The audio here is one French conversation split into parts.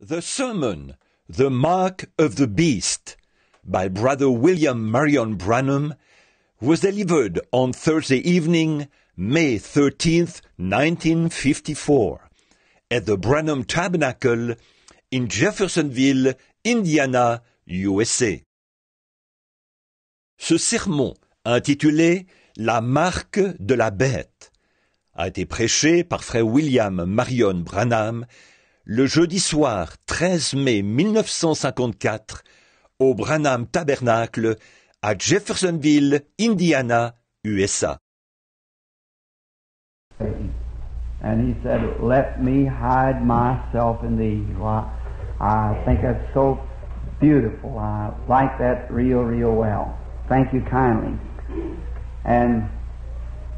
The sermon, The Mark of the Beast, by Brother William Marion Branham, was delivered on Thursday evening, May 13th, 1954, at the Branham Tabernacle in Jeffersonville, Indiana, USA. Ce sermon, intitulé « La marque de la bête », a été prêché par frère William Marion Branham le jeudi soir 13 mai 1954 au Branham Tabernacle à Jeffersonville, Indiana, USA. And he said, "Let me hide myself in thee." Well, I think that's so beautiful. I like that real well. Thank you kindly. And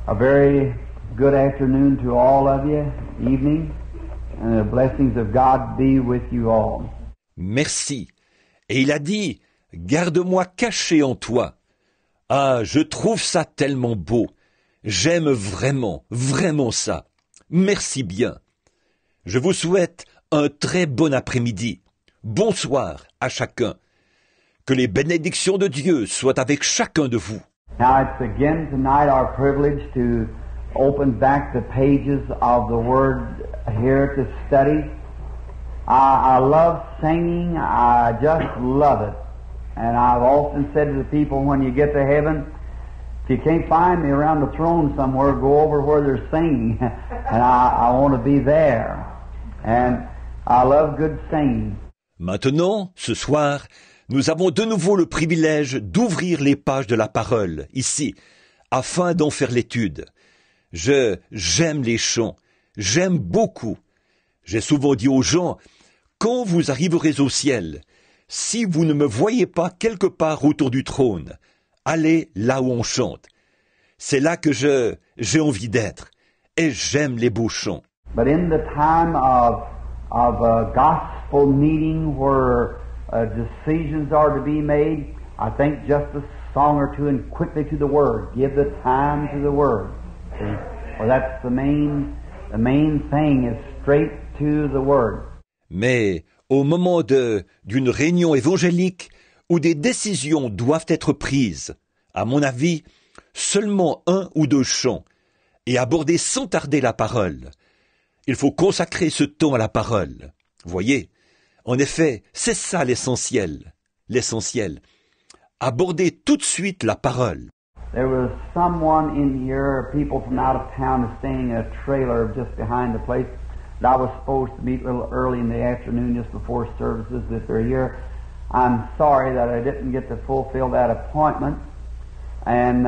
a very good afternoon to all of you, evening, and the blessings of God be with you all. Merci. Et il a dit, garde-moi caché en toi. Ah, je trouve ça tellement beau. J'aime vraiment ça. Merci bien. Je vous souhaite un très bon après-midi. Bonsoir à chacun. Que les bénédictions de Dieu soient avec chacun de vous. Now it's again tonight our privilege to open back the pages of the Word here to study. I love singing. I just love it. And I've often said to the people, when you get to heaven, if you can't find me around the throne somewhere, go over where they're singing. And I want to be there. And I love good singing. Maintenant, ce soir, nous avons de nouveau le privilège d'ouvrir les pages de la parole, ici, afin d'en faire l'étude. J'aime les chants. J'aime beaucoup. J'ai souvent dit aux gens, quand vous arriverez au ciel, si vous ne me voyez pas quelque part autour du trône, allez là où on chante. C'est là que j'ai envie d'être. Et j'aime les beaux chants. But in the time of a gospel meeting where decisions are to be made, I think just a song or two and quickly to the Word. Give the time to the Word. See? Well, that's the main thing is straight to the Word. Mais au moment d'une réunion évangélique où des décisions doivent être prises, à mon avis, seulement un ou deux chants, et aborder sans tarder la parole. Il faut consacrer ce temps à la parole. Voyez, en effet, c'est ça l'essentiel. L'essentiel. Aborder tout de suite la parole. There was someone in here, people from out of town, staying in a trailer just behind the place that I was supposed to meet a little early in the afternoon just before services that they're here. I'm sorry that I didn't get to fulfill that appointment, and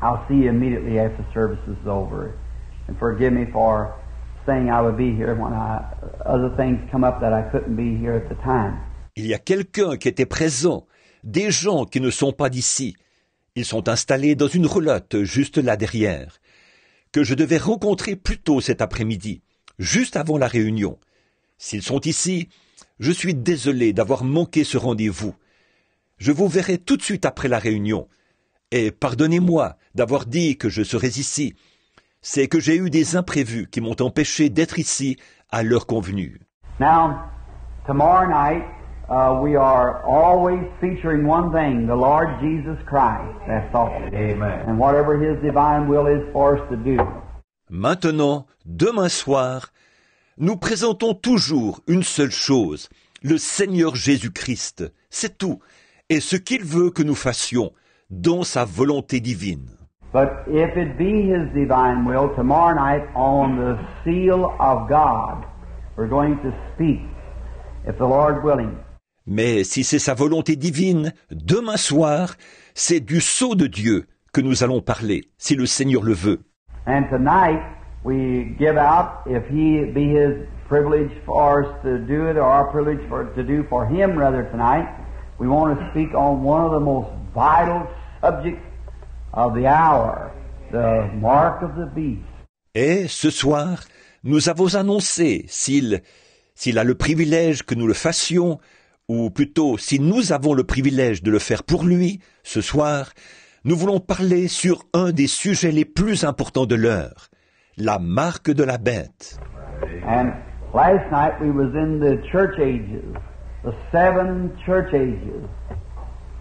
I'll see you immediately after service is over. And forgive me for saying I would be here when other things come up that I couldn't be here at the time. Il y a quelqu'un qui était présent, des gens qui ne sont pas d'ici. Ils sont installés dans une roulotte juste là derrière, que je devais rencontrer plus tôt cet après-midi, juste avant la réunion. S'ils sont ici, je suis désolé d'avoir manqué ce rendez-vous. Je vous verrai tout de suite après la réunion. Et pardonnez-moi d'avoir dit que je serais ici. C'est que j'ai eu des imprévus qui m'ont empêché d'être ici à l'heure convenue. Now, tomorrow night, we are always featuring one thing, the Lord Jesus Christ. That's all. Amen. And whatever His divine will is for us to do. Maintenant, demain soir, nous présentons toujours une seule chose, le Seigneur Jésus-Christ. C'est tout. Et ce qu'il veut que nous fassions dans sa volonté divine. But if it be His divine will, tomorrow night on the seal of God, we're going to speak, if the Lord willing. Mais si c'est sa volonté divine, demain soir, c'est du sceau de Dieu que nous allons parler, si le Seigneur le veut. And tonight, we give out, if He be His privilege for us to do it, or our privilege to do for Him rather tonight, we want to speak on one of the most vital subjects of the hour, the mark of the beast. Et ce soir, nous avons annoncé, s'il a le privilège que nous le fassions, ou plutôt si nous avons le privilège de le faire pour lui, ce soir, nous voulons parler sur un des sujets les plus importants de l'heure, la marque de la bête. And Last night we was in the church ages, the 7 church ages,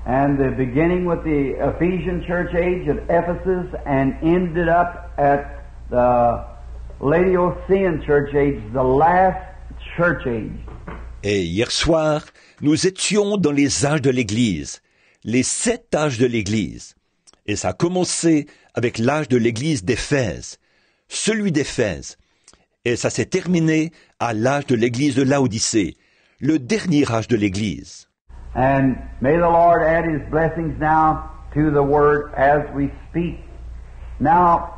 and the beginning with the Ephesian church age at Ephesus and ended up at the Laodicean church age, the last church age. Et hier soir, nous étions dans les âges de l'Église, les 7 âges de l'Église. Et ça a commencé avec l'âge de l'Église d'Éphèse, celui d'Éphèse. Et ça s'est terminé à l'âge de l'Église de Laodicée, le dernier âge de l'Église. And may the Lord add His blessings now to the Word as we speak. Now,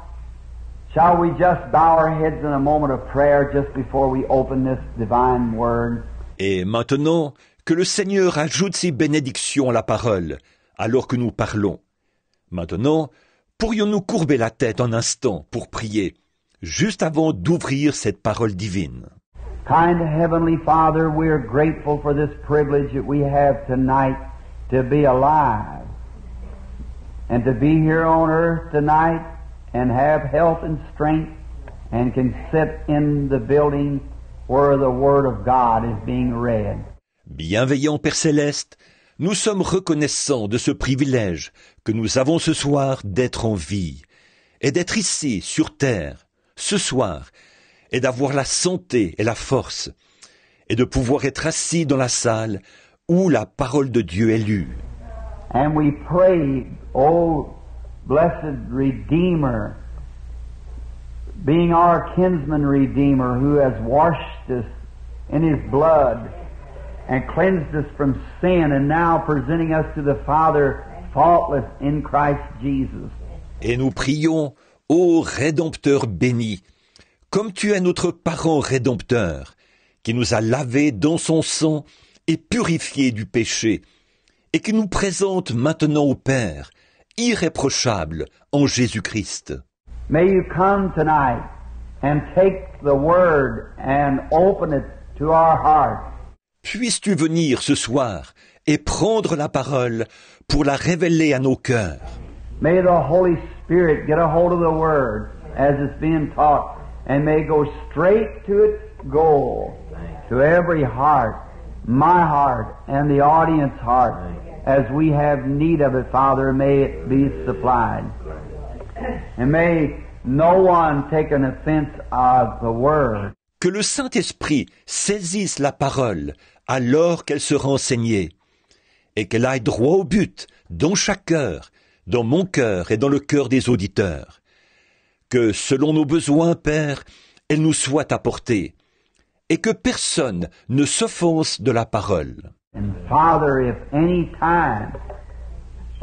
shall we just bow our heads in a moment of prayer just before we open this divine Word? Et maintenant, que le Seigneur ajoute ses bénédictions à la parole, alors que nous parlons. Maintenant, pourrions-nous courber la tête un instant pour prier, juste avant d'ouvrir cette parole divine? Kind Heavenly Father, we are grateful for this privilege that we have tonight to be alive and to be here on earth tonight and have health and strength and can sit in the building where the Word of God is being read. Bienveillant Père Céleste, nous sommes reconnaissants de ce privilège que nous avons ce soir d'être en vie et d'être ici sur terre, ce soir, et d'avoir la santé et la force, et de pouvoir être assis dans la salle où la parole de Dieu est lue. And we pray, O blessed Redeemer, being our kinsman Redeemer, who has washed us in His blood and cleansed us from sin, and now presenting us to the Father faultless in Christ Jesus. Et nous prions, ô Rédempteur béni, comme tu es notre parent rédempteur, qui nous a lavés dans son sang et purifiés du péché, et qui nous présente maintenant au Père, irréprochable en Jésus-Christ. May you come tonight and take the Word and open it to our hearts. Puisses-tu venir ce soir et prendre la parole pour la révéler à nos cœurs. May the Holy Spirit get a hold of the Word as it's being taught, and may go straight to its goal, to every heart, my heart, and the audience heart. As we have need of it, Father, may it be supplied. And may no one take an offense of the Word. Que le Saint-Esprit saisisse la parole alors qu'elle sera enseignée, et qu'elle aille droit au but, dans chaque cœur, dans mon cœur et dans le cœur des auditeurs. Que, selon nos besoins, Père, elle nous soit apportée, et que personne ne s'offense de la parole. And Father, if any time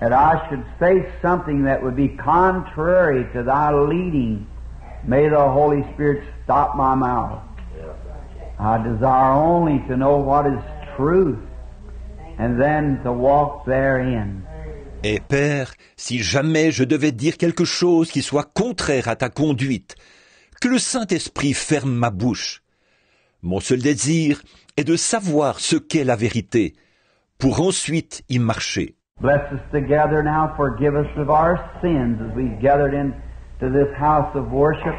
that I should say something that would be contrary to Thy leading, may the Holy Spirit stop my mouth. I desire only to know what is truth, and then to walk therein. Et Père, si jamais je devais dire quelque chose qui soit contraire à ta conduite, que le Saint-Esprit ferme ma bouche. Mon seul désir est de savoir ce qu'est la vérité, pour ensuite y marcher. Bless us together now, forgive us of our sins as we gathered into this house of worship.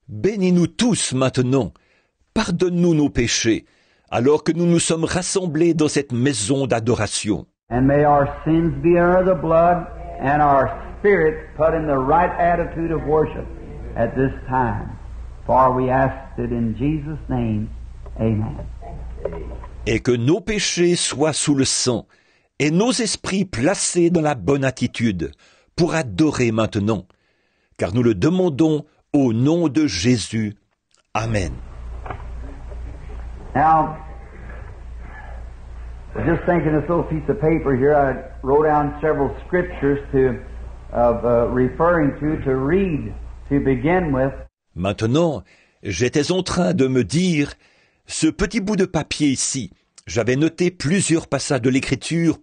Bénis-nous tous maintenant, pardonne-nous nos péchés, alors que nous nous sommes rassemblés dans cette maison d'adoration. And may our sins be under the blood and our spirit put in the right attitude of worship at this time. For we ask it in Jesus' name. Amen. Et que nos péchés soient sous le sang, et nos esprits placés dans la bonne attitude, pour adorer maintenant, car nous le demandons au nom de Jésus. Amen. Now, I was just thinking this little piece of paper here, I wrote down several scriptures referring to read to begin with. Maintenant, j'étais en train de me dire, ce petit bout de papier ici, j'avais noté plusieurs passages de l'Écriture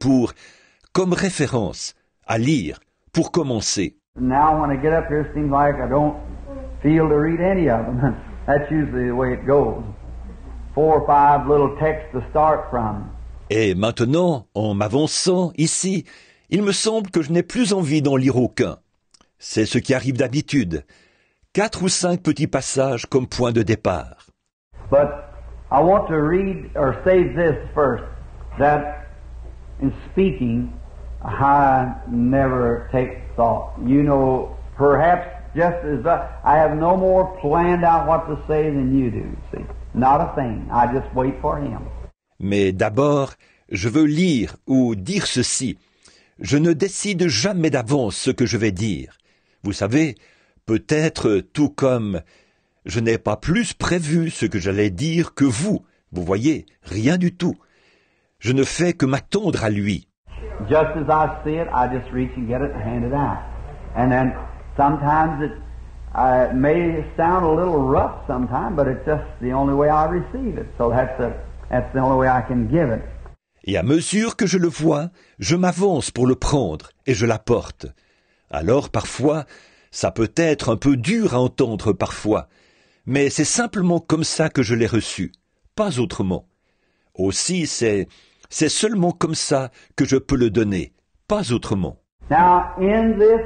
comme référence, à lire, pour commencer. Now when I get up here, it seems like I don't feel to read any of them. That's usually the way it goes. 4 or 5 little texts to start from. Et maintenant, en m'avançant ici, il me semble que je n'ai plus envie d'en lire aucun. C'est ce qui arrive d'habitude. 4 ou 5 petits passages comme point de départ. But I want to read or say this first, that in speaking, I never take thought. You know, perhaps just as I have no more planned out what to say than you do, see. Not a thing. I just wait for him. Mais d'abord, je veux lire ou dire ceci. Je ne décide jamais d'avance ce que je vais dire. Vous savez, peut-être tout comme je n'ai pas plus prévu ce que j'allais dire que vous. Vous voyez, rien du tout. Je ne fais que m'attendre à lui. Just as I see it, I just reach and get it and hand it out. And then sometimes it may sound a little rough sometimes, but it's just the only way I receive it. So that's the only way I can give it. Et à mesure que je le vois, je m'avance pour le prendre et je l'apporte. Alors parfois, ça peut être un peu dur à entendre parfois, mais c'est simplement comme ça que je l'ai reçu, pas autrement. Aussi, c'est seulement comme ça que je peux le donner, pas autrement. Now, in this,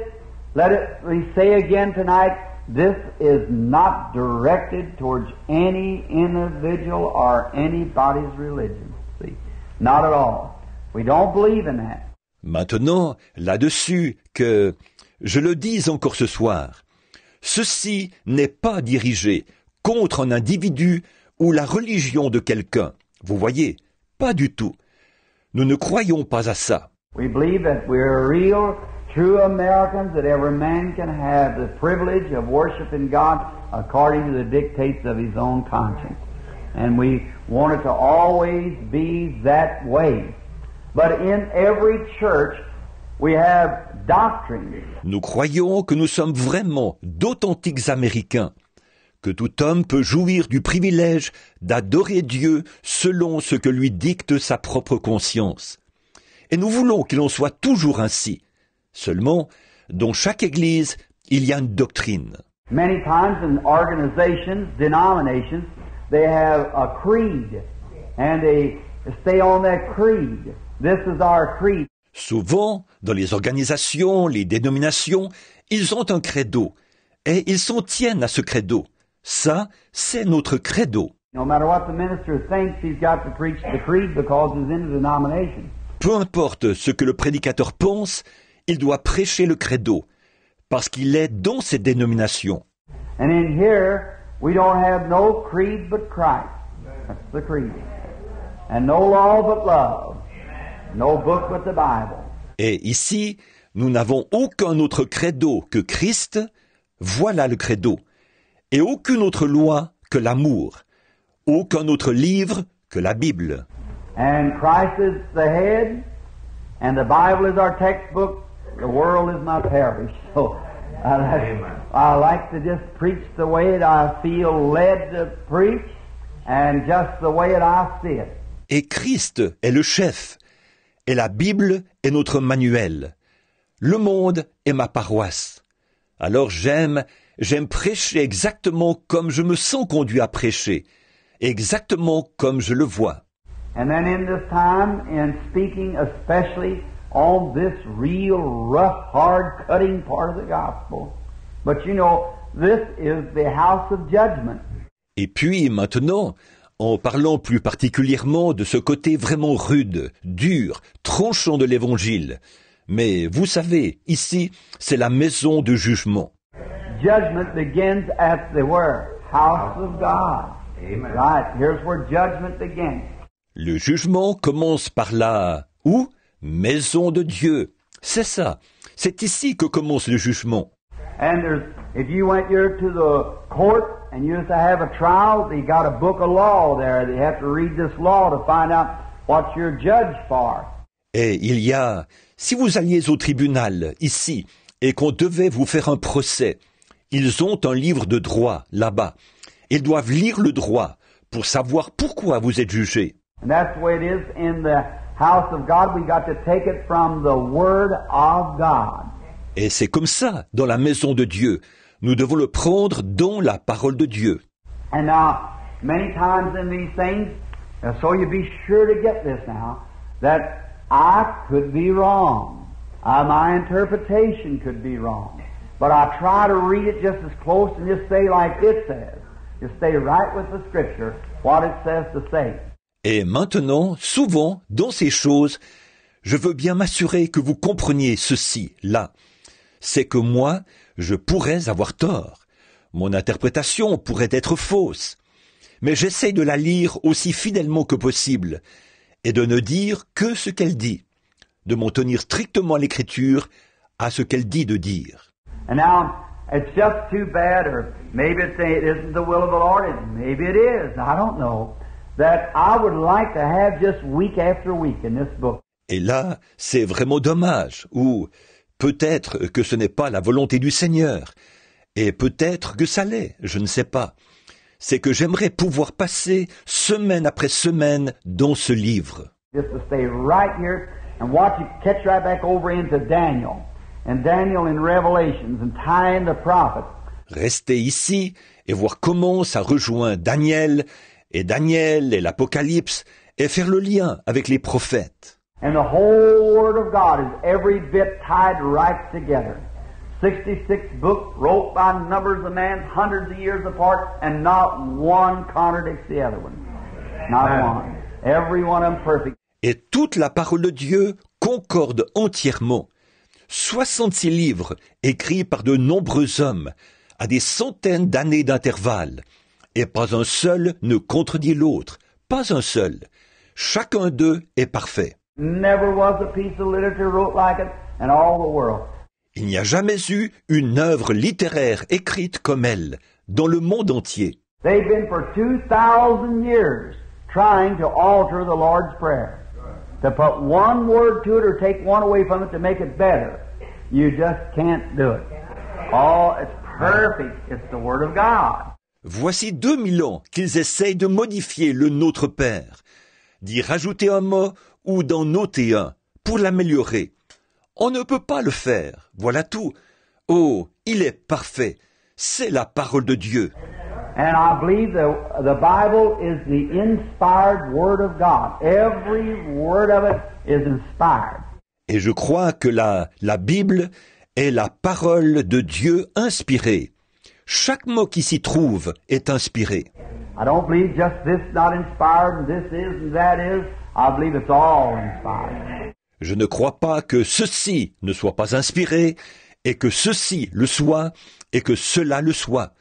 we say again tonight, this is not directed towards any individual or anybody's religion. See, not at all. We don't believe in that. Maintenant, là-dessus, que je le dis encore ce soir, ceci n'est pas dirigé contre un individu ou la religion de quelqu'un. Vous voyez, pas du tout. Nous ne croyons pas à ça. We believe that we're real, true Americans, that every man can have the privilege of worshiping God according to the dictates of his own conscience. And we want it to always be that way. But in every church, we have doctrine. Nous croyons que nous sommes vraiment d'authentiques Américains, que tout homme peut jouir du privilège d'adorer Dieu selon ce que lui dicte sa propre conscience. Et nous voulons qu'il en soit toujours ainsi. Seulement, dans chaque Église, il y a une doctrine. Many times in organizations, denominations, they have a creed, and they stay on that creed. This is our creed. Souvent, dans les organisations, les dénominations, ils ont un credo, et ils s'en tiennent à ce credo. Ça, c'est notre credo. No matter what the minister thinks, he's got to preach the creed because he's in the denomination. Peu importe ce que le prédicateur pense, il doit prêcher le credo, parce qu'il est dans cette dénomination. And in here, we don't have no creed but Christ. That's the creed. And no law but love. No book but the Bible. Et ici, nous n'avons aucun autre credo que Christ, voilà le credo. Et aucune autre loi que l'amour. Aucun autre livre que la Bible. And Christ is the head, and the Bible is our textbook. The world is my parish. So I like to just preach the way that I feel led to preach, and just the way that I see it. Et Christ est le chef, et la Bible est notre manuel. Le monde est ma paroisse. Alors j'aime prêcher exactement comme je me sens conduit à prêcher, exactement comme je le vois. And then in this time, in speaking especially on this real rough, hard, cutting part of the gospel, but you know, this is the house of judgment. Et puis maintenant, en parlant plus particulièrement de ce côté vraiment rude, dur, tranchant de l'Évangile, mais vous savez, ici, c'est la maison de jugement. Judgment begins at the word, house of God. Amen. Right, here's where judgment begins. Le jugement commence par là, où? Maison de Dieu. C'est ça. C'est ici que commence le jugement. And if you went here to the court and you used to have a trial, you got a book of law there. You have to read this law to find out what you're judged for. Et il y a, si vous alliez au tribunal, ici, et qu'on devait vous faire un procès, ils ont un livre de droit, là-bas. Ils doivent lire le droit pour savoir pourquoi vous êtes jugé. And that's the way it is in the house of God. We got to take it from the Word of God. Et c'est comme ça, dans la maison de Dieu. Nous devons le prendre dans la parole de Dieu. And now, many times in these things, so you be sure to get this now, that I could be wrong. My interpretation could be wrong. But I try to read it just as close and just say like it says. You stay right with the Scripture, what it says to say. Et maintenant, souvent, dans ces choses, je veux bien m'assurer que vous compreniez ceci, là. C'est que moi, je pourrais avoir tort. Mon interprétation pourrait être fausse. Mais j'essaie de la lire aussi fidèlement que possible et de ne dire que ce qu'elle dit, de m'en tenir strictement à l'Écriture, à ce qu'elle dit de dire. And now, it's just too bad, or maybe it isn't the will of the Lord, maybe it is, I don't know, that I would like to have just week after week in this book. Et là, c'est vraiment dommage, ou peut-être que ce n'est pas la volonté du Seigneur, et peut-être que ça l'est, je ne sais pas. C'est que j'aimerais pouvoir passer semaine après semaine dans ce livre. Just to stay right here and watch it catch right back over into Daniel. And Daniel in Revelations and tie in the prophet. Rester ici et voir comment ça rejoint Daniel et l'Apocalypse et faire le lien avec les prophètes. And the whole Word of God is every bit tied right together. 66 books wrote by numbers of men, hundreds of years apart, and not one contradicts the other one. Not one. Every one of them perfect. Et toute la parole de Dieu concorde entièrement. 66 livres écrits par de nombreux hommes, à des centaines d'années d'intervalle. Et pas un seul ne contredit l'autre. Pas un seul. Chacun d'eux est parfait. Never was a piece of literature wrote like it in all the world. Il n'y a jamais eu une œuvre littéraire écrite comme elle, dans le monde entier. They've been for 2,000 years trying to alter the Lord's Prayer. To put one word to it or take one away from it to make it better. You just can't do it. Oh, it's perfect. It's the Word of God. Voici 2000 ans qu'ils essayent de modifier le Notre Père, d'y rajouter un mot ou d'en ôter un, pour l'améliorer. On ne peut pas le faire, voilà tout. Oh, il est parfait. C'est la parole de Dieu. And I believe the Bible is the inspired Word of God. Every word of it is inspired. Et je crois que la Bible est la parole de Dieu inspirée. Chaque mot qui s'y trouve est inspiré. I don't believe just this not inspired and this is and that is. I believe it's all inspired. Je ne crois pas que ceci ne soit pas inspiré, et que ceci le soit, et que cela le soit.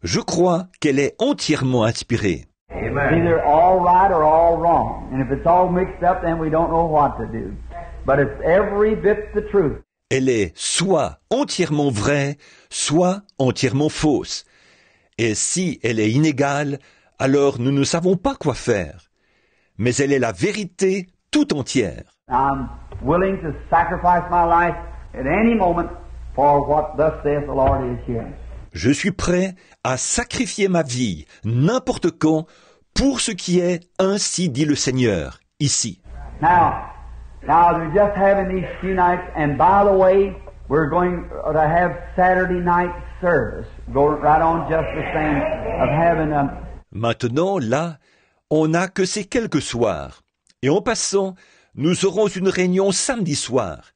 Je crois qu'elle est entièrement inspirée. It's either all right or all wrong. And if it's all mixed up, then we don't know what to do. But it's every bit the truth. Elle est soit entièrement vraie, soit entièrement fausse. Et si elle est inégale, alors nous ne savons pas quoi faire. Mais elle est la vérité tout entière. I'm willing to sacrifice my life at any moment for what thus saith the Lord is here. Je suis prêt à sacrifier ma vie n'importe quand pour ce qui est ainsi dit le Seigneur, ici. Now we're just having these few nights, and by the way, we're going to have Saturday night service. Go right on just the same of having a... Maintenant, là, on n'a que ces quelques soirs. Et en passant, nous aurons une réunion samedi soir.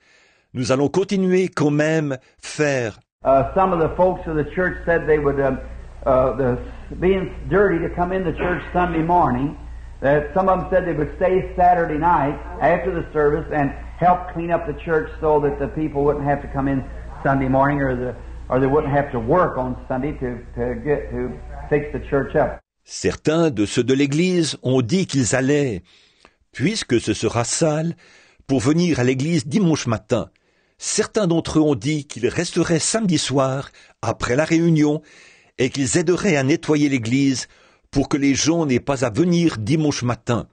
Nous allons continuer quand même faire... some of the folks of the church said they would, being dirty to come into church Sunday morning, that some of them said they would stay Saturday night after the service and help clean up the church so that the people wouldn't have to come in Sunday morning or they wouldn't have to work on Sunday to fix the church up. Certains de ceux de l'église ont dit qu'ils allaient, puisque ce sera sale, pour venir à l'église dimanche matin. Certains d'entre eux ont dit qu'ils resteraient samedi soir, après la réunion, et qu'ils aideraient à nettoyer l'église pour que les gens n'aient pas à venir dimanche matin,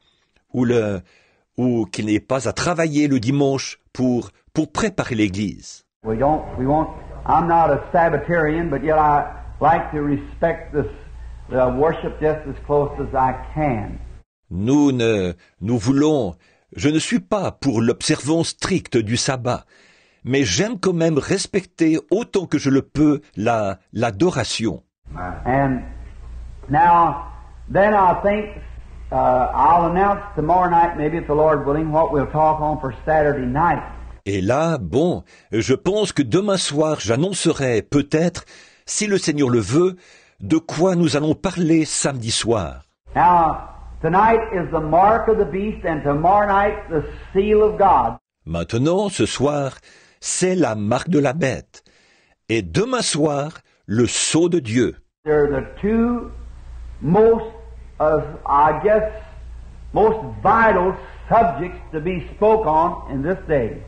ou qu'ils n'aient pas à travailler le dimanche pour préparer l'église. I'm not a Sabbatarian, but yet I like to respect the worship just as close as I can. Je ne suis pas pour l'observance stricte du sabbat, mais j'aime quand même respecter autant que je le peux l'adoration. And now, then I think I'll announce tomorrow night, maybe if the Lord willing, what we'll talk on for Saturday night. Et là, je pense que demain soir, j'annoncerai peut-être, si le Seigneur le veut, de quoi nous allons parler samedi soir. Now, tonight is the mark of the beast, and tomorrow night the seal of God. Maintenant, ce soir, c'est la marque de la bête. Et demain soir, le sceau de Dieu. They're the two most vital subjects to be spoke on in this day.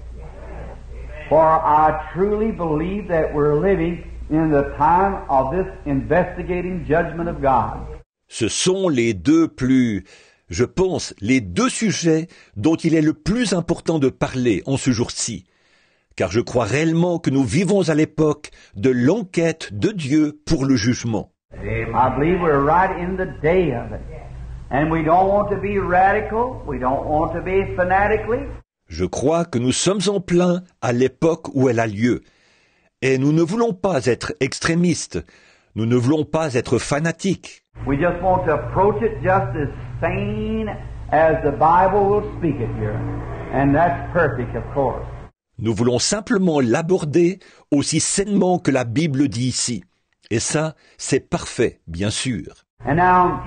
For I truly believe that we're living in the time of this investigating judgment of God. Ce sont les deux les deux sujets dont il est le plus important de parler en ce jour-ci. Car je crois réellement que nous vivons à l'époque de l'enquête de Dieu pour le jugement. I believe we're right in the day of it. And we don't want to be radical, we don't want to be fanatically. Je crois que nous sommes en plein à l'époque où elle a lieu. Et nous ne voulons pas être extrémistes, nous ne voulons pas être fanatiques. We just want to approach it just as sane as the Bible will speak it here. And that's perfect, of course. Nous voulons simplement l'aborder aussi sainement que la Bible dit ici. Et ça, c'est parfait, bien sûr. And now,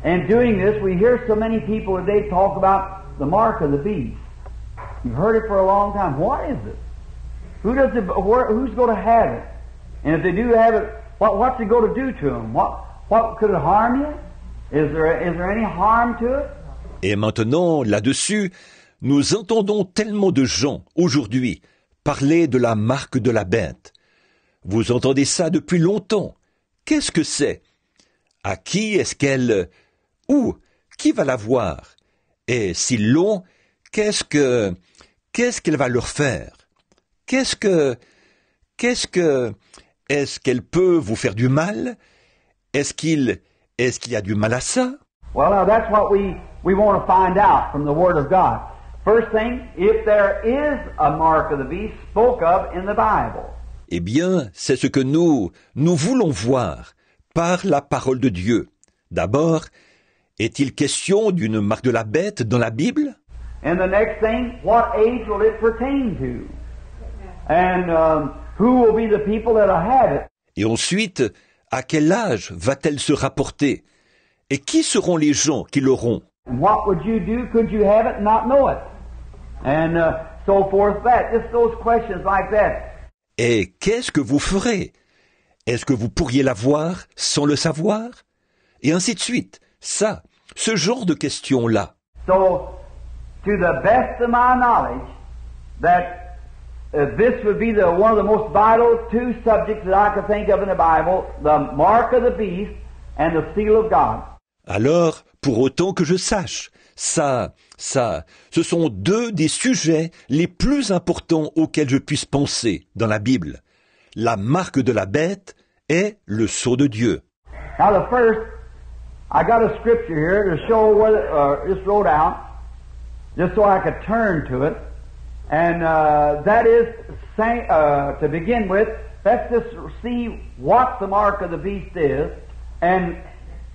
in doing this, we hear so many people today talk about the mark of the beast. You've heard it for a long time. What is it? Who's going to have it? And if they do have it, what's it going to do to them? What could it harm you? Is there any harm to it? Et maintenant, là-dessus, nous entendons tellement de gens, aujourd'hui, parler de la marque de la bête. Vous entendez ça depuis longtemps. Qu'est-ce que c'est? À qui est-ce qu'elle... Où? Qui va la voir? Et s'ils l'ont, qu'est-ce qu'elle va leur faire? Est-ce qu'elle peut vous faire du mal? Est-ce qu'il y a du mal à ça? Well, now that's what we want to find out from the Word of God. First thing, if there is a mark of the beast spoke of in the Bible. Eh bien, c'est ce que nous voulons voir par la parole de Dieu. D'abord, est-il question d'une marque de la bête dans la Bible? And the next thing, what age will it pertain to? And who will be the people that will have it? Et ensuite, à quel âge va-t-elle se rapporter? Et qui seront les gens qui l'auront? And what would you do? Could you have it and not know it? And so forth. Just those questions like that. Et qu'est-ce que vous ferez? Est-ce que vous pourriez l'avoir sans le savoir? Et ainsi de suite. Ça, ce genre de questions-là. So, to the best of my knowledge, that this would be one of the most vital two subjects that I could think of in the Bible, the mark of the beast and the seal of God. Alors, pour autant que je sache, ce sont deux des sujets les plus importants auxquels je puisse penser dans la Bible. La marque de la bête et le sceau de Dieu. Now the first, I got a scripture here to show just wrote out, just so I could turn to it, and that is, to begin with, let's just see what the mark of the beast is, and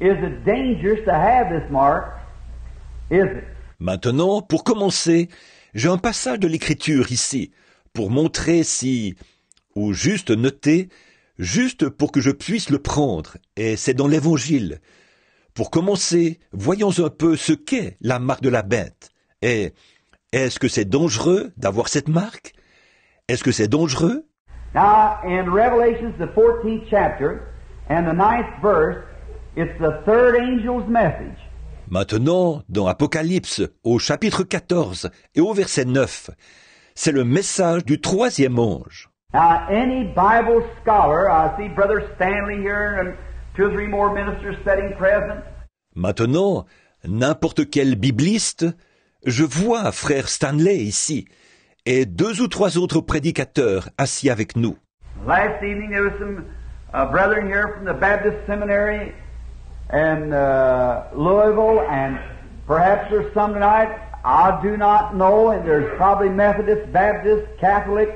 is it dangerous to have this mark? Is it? Maintenant, pour commencer, j'ai un passage de l'Écriture ici, pour montrer ou juste noter, juste pour que je puisse le prendre, et c'est dans l'Évangile. Pour commencer, voyons un peu ce qu'est la marque de la bête. Et est-ce que c'est dangereux d'avoir cette marque? Est-ce que c'est dangereux? Now, in Revelations, the 14th chapter, and the 9th verse, it's the third angel's message. Maintenant, dans Apocalypse, au chapitre 14 et au verset 9, c'est le message du troisième ange. Now, any Bible scholar, I see Brother Stanley here and 2 or 3 more ministers sitting present. Maintenant, n'importe quel bibliste, je vois frère Stanley ici, et 2 ou 3 autres prédicateurs assis avec nous. Last evening there was some brethren here from the Baptist Seminary in Louisville, and perhaps there's some tonight, I do not know, and there's probably Methodist, Baptist, Catholic,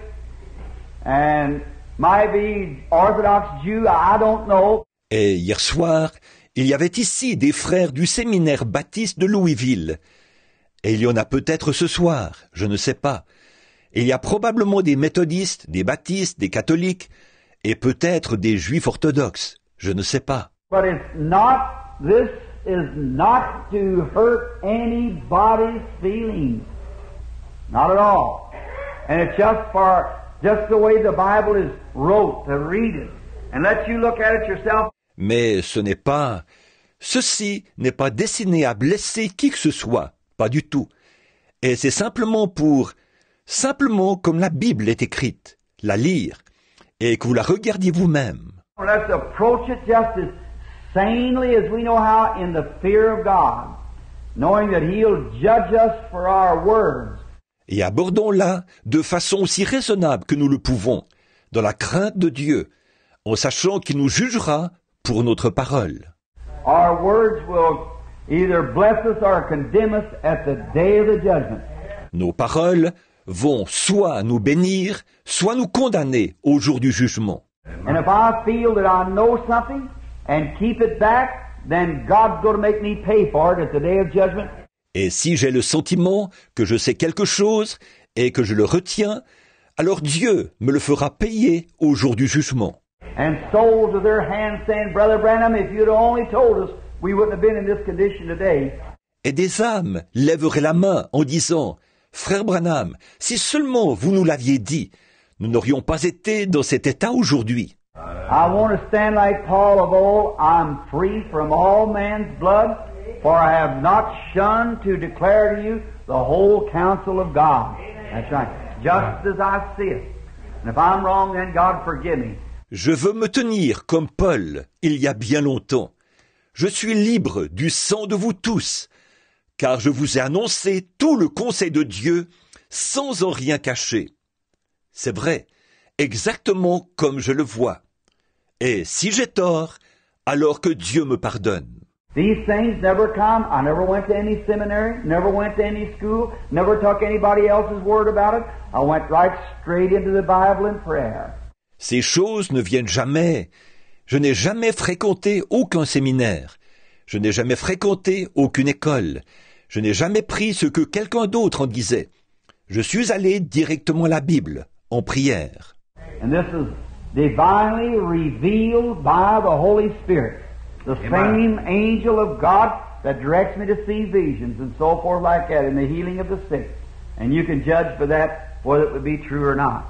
and might be Orthodox Jew, I don't know. Et hier soir, il y avait ici des frères du séminaire baptiste de Louisville. Et il y en a peut-être ce soir, je ne sais pas. Il y a probablement des méthodistes, des baptistes, des catholiques, et peut-être des juifs orthodoxes. Je ne sais pas. But this is not to hurt anybody's feelings. Not at all. And it's just the way the Bible is wrote, to read it and let you look at it yourself. Mais ceci n'est pas destiné à blesser qui que ce soit, pas du tout. Et c'est simplement comme la Bible est écrite, la lire, et que vous la regardiez vous-même. Let's approach it just as sanely as we know how in the fear of God, knowing that He'll judge us for our words. Et abordons-la de façon aussi raisonnable que nous le pouvons, dans la crainte de Dieu, en sachant qu'il nous jugera pour notre parole. Our words will either bless us or condemn us at the day of the judgment. Nos paroles vont soit nous bénir, soit nous condamner au jour du jugement. And if I feel that I know something and keep it back, then God's going to make me pay for it at the day of judgment. Et si j'ai le sentiment que je sais quelque chose et que je le retiens, alors Dieu me le fera payer au jour du jugement. And souls of their hands saying, Brother Branham, if you'd only told us, we wouldn't have been in this condition today. Et des âmes lèveraient la main en disant, Frère Branham, si seulement vous nous l'aviez dit, nous n'aurions pas été dans cet état aujourd'hui. I want to stand like Paul of old, I'm free from all man's blood, for I have not shunned to declare to you the whole counsel of God. That's right, just as I see it. And if I'm wrong, then God forgive me. Je veux me tenir comme Paul, il y a bien longtemps. Je suis libre du sang de vous tous, car je vous ai annoncé tout le conseil de Dieu sans en rien cacher. C'est vrai, exactement comme je le vois. Et si j'ai tort, alors que Dieu me pardonne. These things never come. I never went to any seminary, never went to any school, never took anybody else's word about it. I went right straight into the Bible and prayer. Ces choses ne viennent jamais. Je n'ai jamais fréquenté aucun séminaire. Je n'ai jamais fréquenté aucune école. Je n'ai jamais pris ce que quelqu'un d'autre en disait. Je suis allé directement à la Bible, en prière. And this is divinely revealed by the Holy Spirit. The same angel of God that directs me to see visions and so forth like that in the healing of the sick. And you can judge by that whether it would be true or not.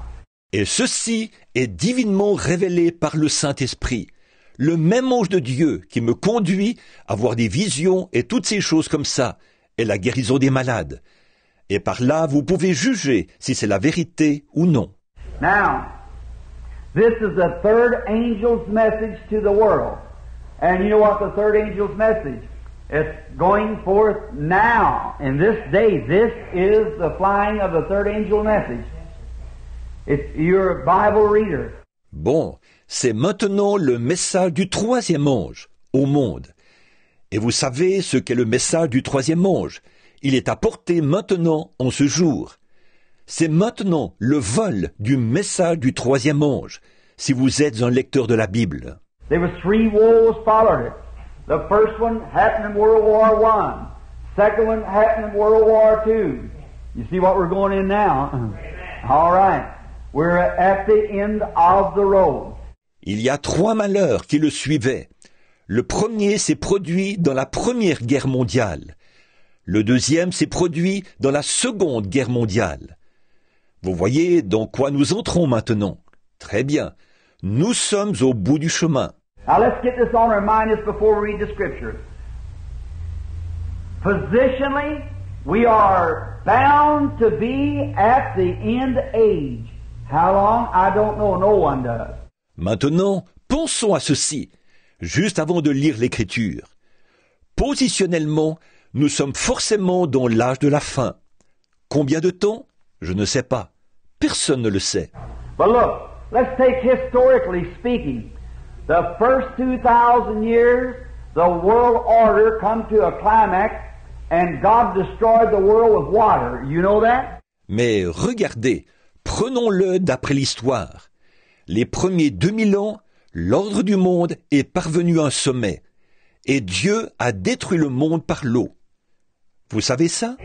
Et ceci est divinement révélé par le Saint-Esprit, le même ange de Dieu qui me conduit à voir des visions et toutes ces choses comme ça, et la guérison des malades. Et par là, vous pouvez juger si c'est la vérité ou non. Now, this is the third angel's message to the world. And you know what the third angel's message? It's going forth now. In this day, this is the flying of the third angel message. If you're a Bible reader. Bon, c'est maintenant le message du troisième ange au monde. Et vous savez ce qu'est le message du troisième ange. Il est apporté maintenant en ce jour. C'est maintenant le vol du message du troisième ange, si vous êtes un lecteur de la Bible. There was 3 woes followed it. The first one happened in World War I. Second one happened in World War II. You see what we're going in now? All right. We're at the end of the road. Il y a 3 malheurs qui le suivaient. Le premier s'est produit dans la Première Guerre mondiale. Le deuxième s'est produit dans la Seconde Guerre mondiale. Vous voyez dans quoi nous entrons maintenant. Très bien. Nous sommes au bout du chemin. Now let's get this on our mind just before we read the scripture. Positionally, we are bound to be at the end age. How long? I don't know. No one does. Maintenant, pensons à ceci, juste avant de lire l'Écriture. Positionnellement, nous sommes forcément dans l'âge de la fin. Combien de temps? Je ne sais pas. Personne ne le sait. But look, let's take historically speaking. The first 2,000 years, the world order come to a climax and God destroyed the world with water. You know that? Mais regardez, prenons-le d'après l'histoire. Les premiers 2000 ans, l'ordre du monde est parvenu à un sommet. Et Dieu a détruit le monde par l'eau. Vous savez ça?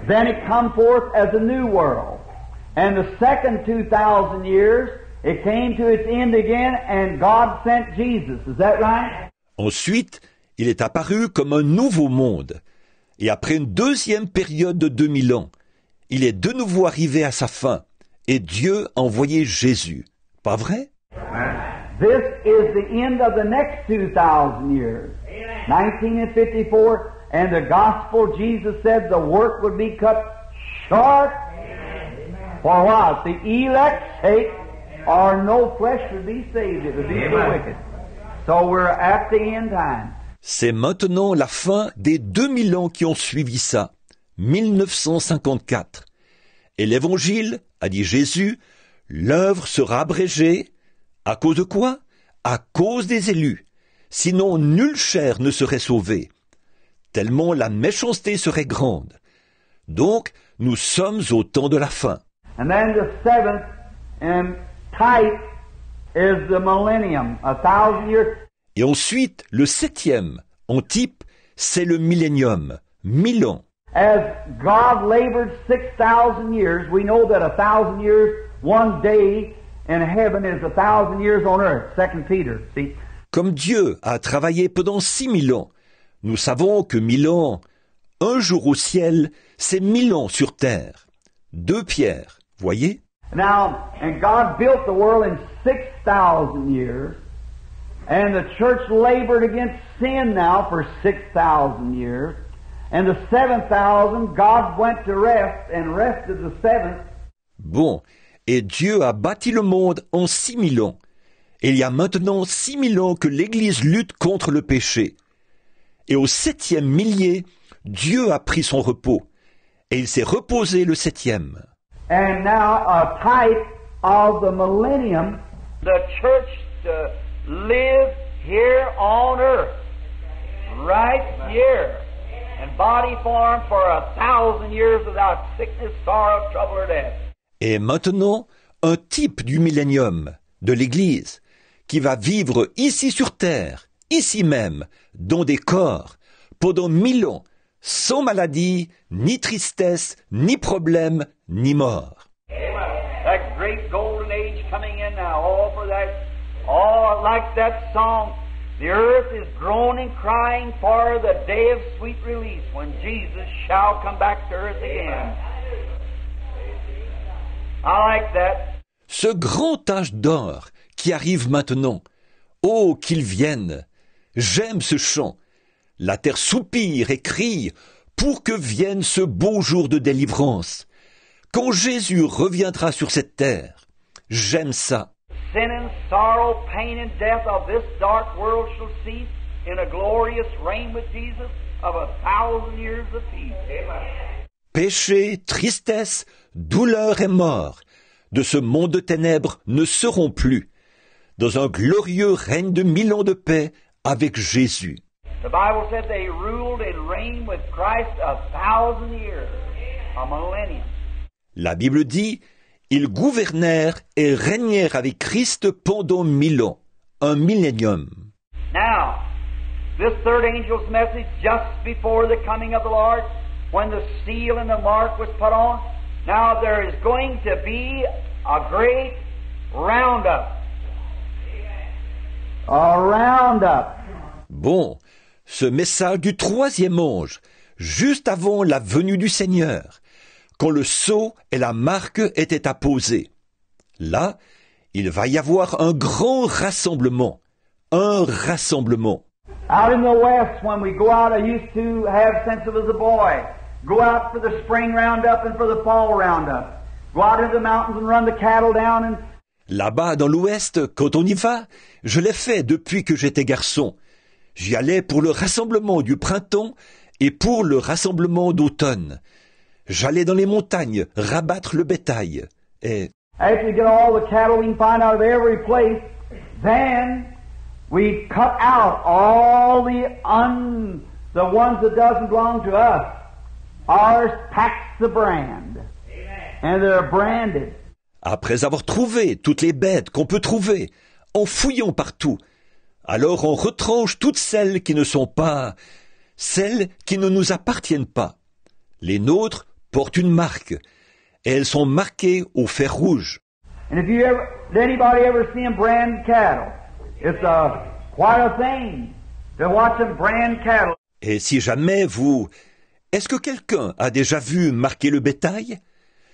Then it come forth as a new world. And the second 2,000 years, It came to its end again, and God sent Jesus. Is that right? Ensuite, il est apparu comme un nouveau monde. Et après une deuxième période de 2000 ans, il est de nouveau arrivé à sa fin. Et Dieu a envoyé Jésus. Pas vrai? This is the end of the next 2,000 years. 1954, and the gospel, Jesus said the work would be cut short. For what? The elect's sake, or no flesh would be saved. It would be so wicked. So we're at the end time. C'est maintenant la fin des 2000 ans qui ont suivi ça. 1954. Et l'évangile, a dit Jésus, l'œuvre sera abrégée. À cause de quoi? À cause des élus. Sinon, nulle chair ne serait sauvée. Tellement la méchanceté serait grande. Donc, nous sommes au temps de la fin. And then the seventh type is the millennium, 1,000 years. Et ensuite, le septième, en type, c'est le millénium, 1000 ans. As God labored 6,000 years, we know that 1,000 years, one day in heaven is 1,000 years on earth. 2 Peter, see? Comme Dieu a travaillé pendant 6000 ans, nous savons que 1000 ans, un jour au ciel, c'est 1000 ans sur terre. 2 Pierre, voyez? Now, and God built the world in 6,000 years, and the church labored against sin now for 6,000 years, and the 7,000, God went to rest and rested the seventh. Bon, et Dieu a bâti le monde en 6000 ans. Et il y a maintenant 6000 ans que l'Église lutte contre le péché. Et au 7e millier, Dieu a pris son repos. Et il s'est reposé le 7e. And now a type of the millennium, the church to live here on earth, right here, in body form for 1,000 years without sickness, sorrow, trouble, or death. Et maintenant, un type du millénium, de l'Église, qui va vivre ici sur terre, ici même, dans des corps, pendant 1000 ans, sans maladie, ni tristesse, ni problème, ni mort. That great golden age coming in now, all for that, all like that song, the earth is groaning, crying for the day of sweet release when Jesus shall come back to earth again. I like that. Ce grand âge d'or qui arrive maintenant, oh, qu'il vienne! J'aime ce chant. La terre soupire et crie pour que vienne ce beau jour de délivrance. Quand Jésus reviendra sur cette terre, j'aime ça. Sin and sorrow, pain and death of this dark world shall cease in a glorious reign with Jesus of 1,000 years of peace. Amen. Péché, tristesse, douleur et mort de ce monde de ténèbres ne seront plus, dans un glorieux règne de 1000 ans de paix avec Jésus. The Bible said they ruled and reigned with Christ 1,000 years, a millennium. La Bible dit, ils gouvernèrent et régnèrent avec Christ pendant 1000 ans, un millénium. Now, this third angel's message just before the coming of the Lord, when the seal and the mark was put on, now there is going to be a great roundup. A roundup. Bon, ce message du troisième ange, juste avant la venue du Seigneur, quand le sceau et la marque étaient apposés. Là, il va y avoir un grand rassemblement. Un rassemblement. Out in the west, when we go out, I used to have since I was a boy, go out for the spring roundup and for the fall roundup. Go out into the mountains and run the cattle down and... Là-bas, dans l'ouest, quand on y va, je l'ai fait depuis que j'étais garçon. J'y allais pour le rassemblement du printemps et pour le rassemblement d'automne. J'allais dans les montagnes rabattre le bétail. Et after we get all the cattle we can find out of every place, then we cut out all the ones that doesn't belong to us. Ours packs the brand. And they're branded. après avoir trouvé toutes les bêtes qu'on peut trouver, en fouillant partout, alors on retranche toutes celles qui ne sont pas, celles qui ne nous appartiennent pas. Les nôtres portent une marque, et elles sont marquées au fer rouge. And if you ever, did anybody ever see them brand cattle? It's quite a thing to watch them brand cattle. Et si jamais vous... Est-ce que quelqu'un a déjà vu marquer le bétail?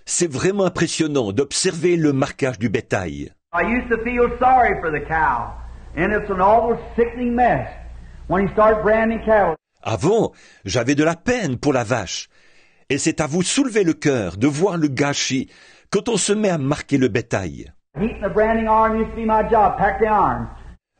C'est vraiment impressionnant d'observer le marquage du bétail. I used to feel sorry for the cow, and it's an almost sickening mess when you start branding cattle. Avant, j'avais de la peine pour la vache. Et c'est à vous soulever le cœur de voir le gâchis quand on se met à marquer le bétail. Heating the branding iron used to be my job, pack the iron.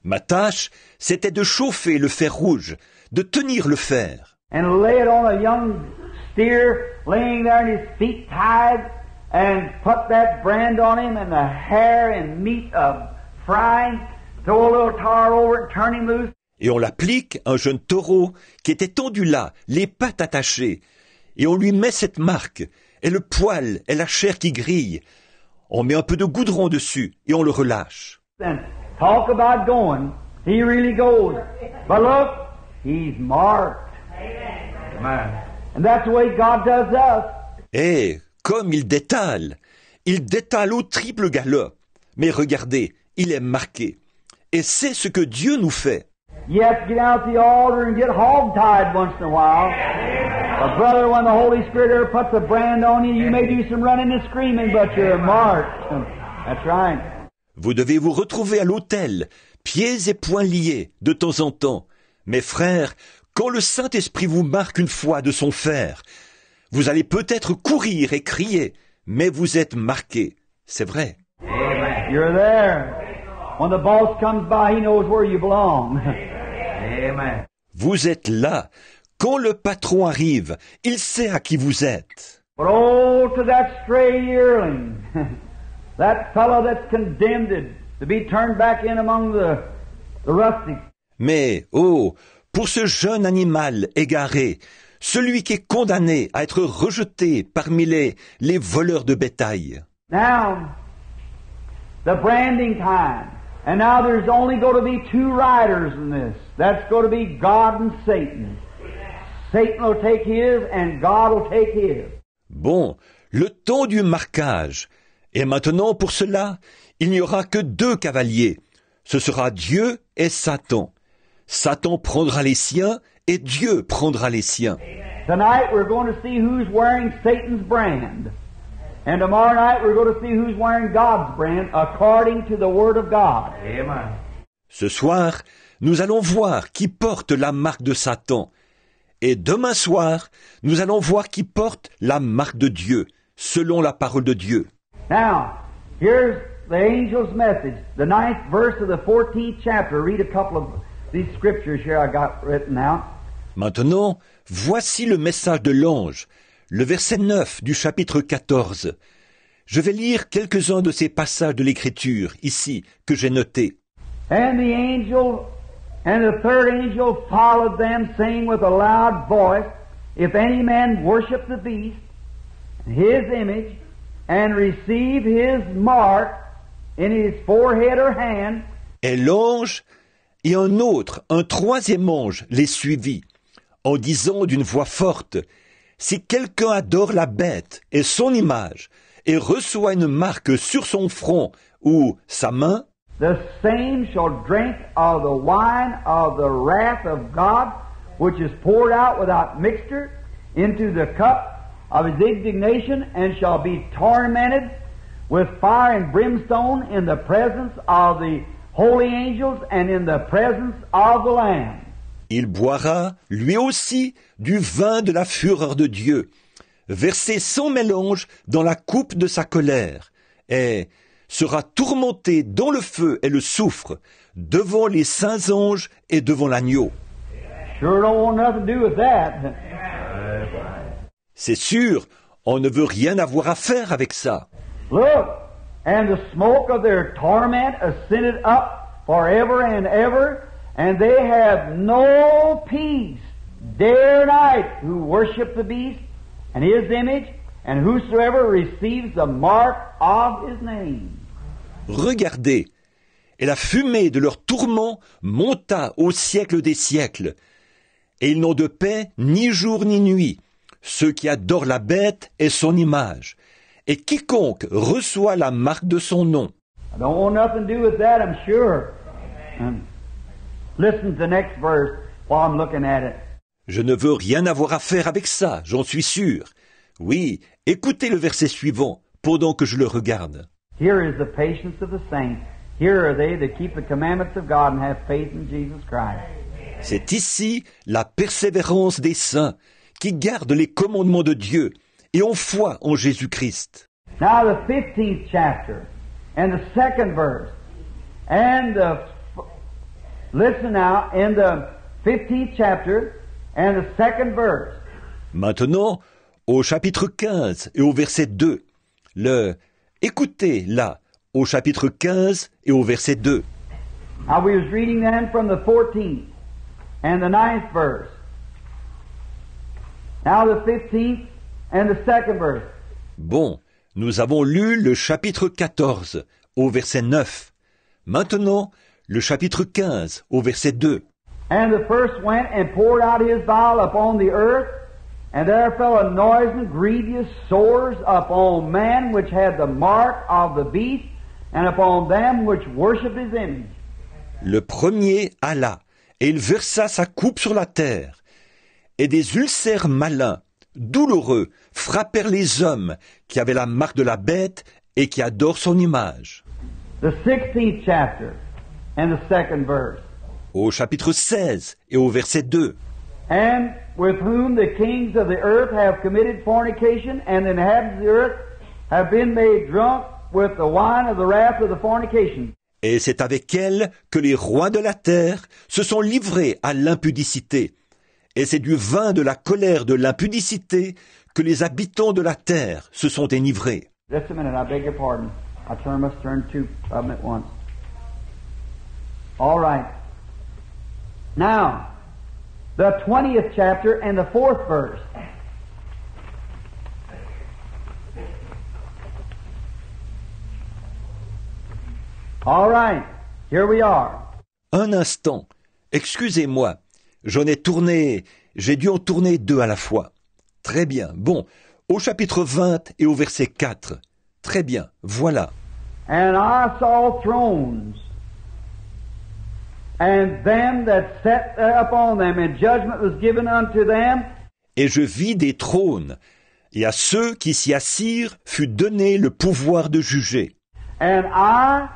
Ma tâche, c'était de chauffer le fer rouge, de tenir le fer. And lay it on a young steer laying there and his feet tied and put that brand on him and the hair and meat of frying, throw a little tar over it, turn him loose. Et on l'applique à un jeune taureau qui était tendu là, les pattes attachées. Et on lui met cette marque, et le poil, et la chair qui grille. On met un peu de goudron dessus, et on le relâche. And talk about going, he really goes. But look, he's marked. Amen. And that's the way God does us. Et comme il détale au triple galop. Mais regardez, il est marqué. Et c'est ce que Dieu nous fait. You have to get out the altar and get hog-tied once in a while. But brother, when the Holy Spirit ever puts a brand on you, you may do some running and screaming, but you're marked. That's right. Vous devez vous retrouver à l'autel, pieds et poings liés, de temps en temps. Mais frères, quand le Saint-Esprit vous marque une fois de son fer, vous allez peut-être courir et crier, mais vous êtes marqués. C'est vrai. Amen. You're there. When the boss comes by, he knows where you belong. Amen. Vous êtes là. Quand le patron arrive, il sait à qui vous êtes. But oh, to that stray yearling, that fellow that's condemned to be turned back in among the rustics. Mais, oh, pour ce jeune animal égaré, celui qui est condamné à être rejeté parmi les voleurs de bétail. Now, the branding time. And now there's only going to be two riders in this. That's going to be God and Satan. Satan will take his and God will take his. Bon, le temps du marquage. Et maintenant, pour cela, il n'y aura que deux cavaliers. Ce sera Dieu et Satan. Satan prendra les siens et Dieu prendra les siens. Tonight we're going to see who's wearing Satan's brand. And tomorrow night we're going to see who's wearing God's brand according to the Word of God. Amen. Ce soir, nous allons voir qui porte la marque de Satan. Et demain soir, nous allons voir qui porte la marque de Dieu, selon la parole de Dieu. Now, here's the angel's message, the 9th verse of the 14th chapter. Read a couple of these scriptures here I got written out. Maintenant, voici le message de l'ange, le verset 9 du chapitre 14. Je vais lire quelques-uns de ces passages de l'Écriture, ici, que j'ai notés. And the angel and the third angel followed them, saying with a loud voice, If any man worship the beast, his image, and receive his mark in his forehead or hand. Et l'ange et un autre, un troisième ange, les suivit, en disant d'une voix forte, Si quelqu'un adore la bête et son image, et reçoit une marque sur son front ou sa main, the same shall drink of the wine of the wrath of God, which is poured out without mixture into the cup of his indignation, and shall be tormented with fire and brimstone in the presence of the holy angels and in the presence of the Lamb. Il boira, lui aussi, du vin de la fureur de Dieu, versé sans mélange dans la coupe de sa colère, et sera tourmenté dans le feu et le soufre, devant les saints anges et devant l'agneau. Sure don't want nothing to do with that. C'est sûr, on ne veut rien avoir à faire avec ça. Look, and the smoke of their torment ascended up forever and ever, and they have no peace day or night who worship the beast and his image, and whosoever receives the mark of his name. Regardez, et la fumée de leur tourment monta au siècle des siècles, et ils n'ont de paix ni jour ni nuit, ceux qui adorent la bête et son image, et quiconque reçoit la marque de son nom. I don't want nothing to do with that, I'm sure. Listen to the next verse while I'm looking at it. Je ne veux rien avoir à faire avec ça, j'en suis sûr. Oui, écoutez le verset suivant, pendant que je le regarde. Here is the patience of the saints. Here are they that keep the commandments of God and have faith in Jesus Christ. C'est ici la persévérance des saints, qui gardent les commandements de Dieu et ont foi en Jésus-Christ. Now the 15th chapter and the second verse and listen now in the 15th chapter and the second verse. Maintenant, au chapitre 15 et au verset 2, écoutez là, au chapitre 15 et au verset 2. Now we was reading then from the 14th and the 9th verse. Now the 15th and the second verse. Bon, nous avons lu le chapitre 14 au verset 9. Maintenant, le chapitre 15 au verset 2. And the first went and poured out his vial upon the earth, and there fell a noisome, grievous sores upon man which had the mark of the beast, and upon them which worship his image. Le premier alla, et il versa sa coupe sur la terre, et des ulcères malins, douloureux, frappèrent les hommes qui avaient la marque de la bête et qui adorent son image. The 16th chapter and the second verse. Au chapitre 16 et au verset 2. And with whom the kings of the earth have committed fornication, and the inhabitants of the earth have been made drunk with the wine of the wrath of the fornication. Et c'est avec elle que les rois de la terre se sont livrés à l'impudicité. Et c'est du vin de la colère de l'impudicité que les habitants de la terre se sont enivrés. Just a minute, I beg your pardon. Must turn two of them at once. All right. Now, the 20th chapter and the 4th verse. All right, here we are. Un instant, excusez-moi, j'ai dû en tourner 2 à la fois. Très bien, bon, au chapitre 20 et au verset 4. Très bien, voilà. And I saw thrones, and them that sat upon them, and judgment was given unto them. Et je vis des trônes, et à ceux qui s'y assirent fut donné le pouvoir de juger. And I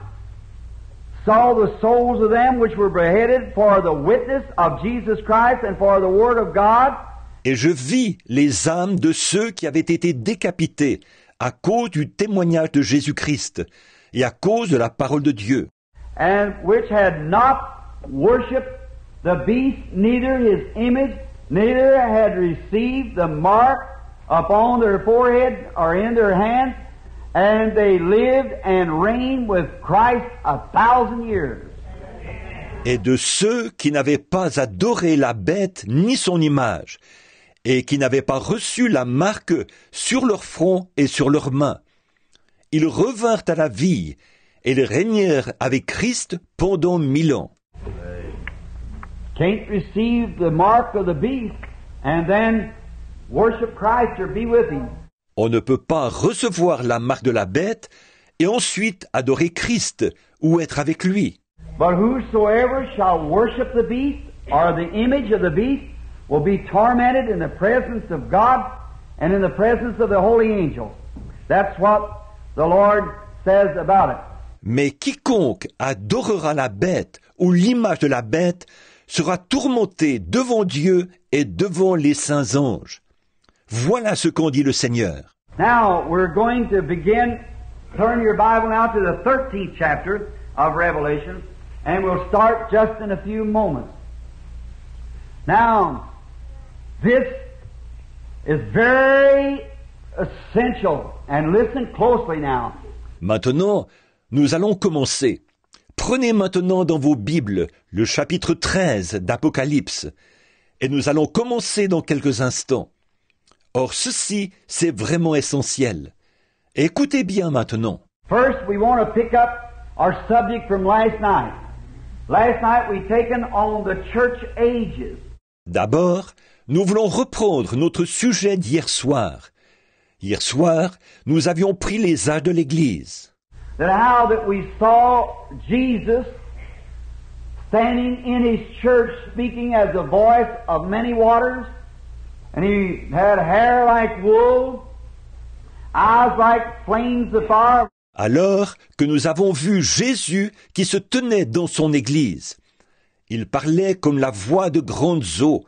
saw the souls of them which were beheaded for the witness of Jesus Christ and for the word of God. Et je vis les âmes de ceux qui avaient été décapités à cause du témoignage de Jésus-Christ et à cause de la parole de Dieu. And which had not worshipped the beast, neither his image, neither had received the mark upon their forehead or in their hands, and they lived and reigned with Christ 1,000 years. Et de ceux qui n'avaient pas adoré la bête ni son image, et qui n'avaient pas reçu la marque sur leur front et sur leurs mains. Ils revinrent à la vie, et ils régnèrent avec Christ pendant 1000 ans. Can't receive the mark of the beast and then worship Christ or be with him. On ne peut pas recevoir la marque de la bête et ensuite adorer Christ ou être avec lui. But whosoever shall worship the beast or the image of the beast will be tormented in the presence of God and in the presence of the holy angels. That's what the Lord says about it. Mais quiconque adorera la bête ou l'image de la bête sera tourmenté devant Dieu et devant les saints anges. Voilà ce qu'en dit le Seigneur. Now, we're going to begin, turn your Bible now to the 13th chapter of Revelation, and we'll start just in a few moments. Now, this is very essential, and listen closely now. Maintenant, nous allons commencer. Prenez maintenant dans vos Bibles le chapitre 13 d'Apocalypse, et nous allons commencer dans quelques instants. Or, ceci, c'est vraiment essentiel. Écoutez bien maintenant. First, we want to pick up our subject from last night. Last night we taken on the church ages. D'abord, nous voulons reprendre notre sujet d'hier soir. Hier soir, nous avions pris les âges de l'Église. That how that we saw Jesus standing in his church speaking as the voice of many waters, and he had hair like wool, eyes like flames of fire. Alors que nous avons vu Jésus qui se tenait dans son Église. Il parlait comme la voix de grandes eaux,